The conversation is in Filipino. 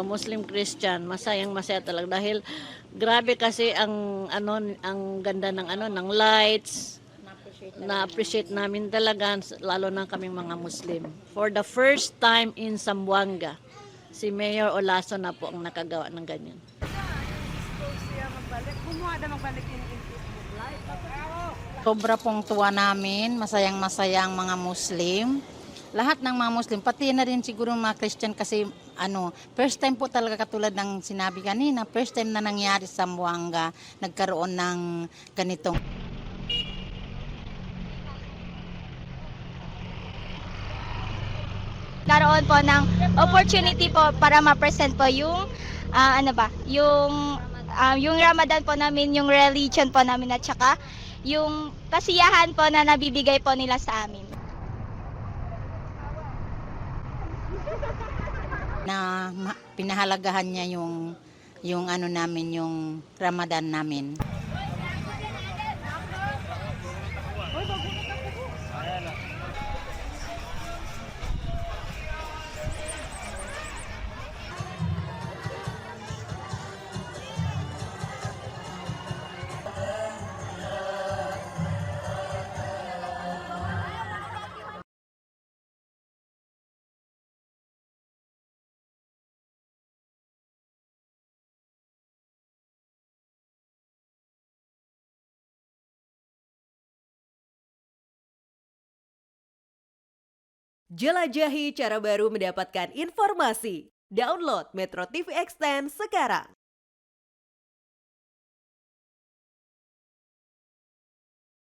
Muslim Christian, masayang masaya talaga dahil grabe kasi ang ganda ng ng lights. Na-appreciate namin talaga lalo na kaming mga Muslim. For the first time in Zamboanga, si Mayor Olaso na po ang nakagawa ng ganyan. Sobra pong tuwa namin, masayang-masayang mga Muslim. Lahat ng mga Muslim, pati na rin siguro mga Christian kasi first time po talaga katulad ng sinabi kanina, first time na nangyari sa Zamboanga, nagkaroon ng ganitong. Karoon po ng opportunity po para ma-present po yung yung Ramadan po namin, yung religion po namin at saka yung kasiyahan po na nabibigay po nila sa amin. Na pinahalagahan niya yung namin, yung Ramadan namin. Jelajahi cara baru mendapatkan informasi. Download Metro TV Extend sekarang.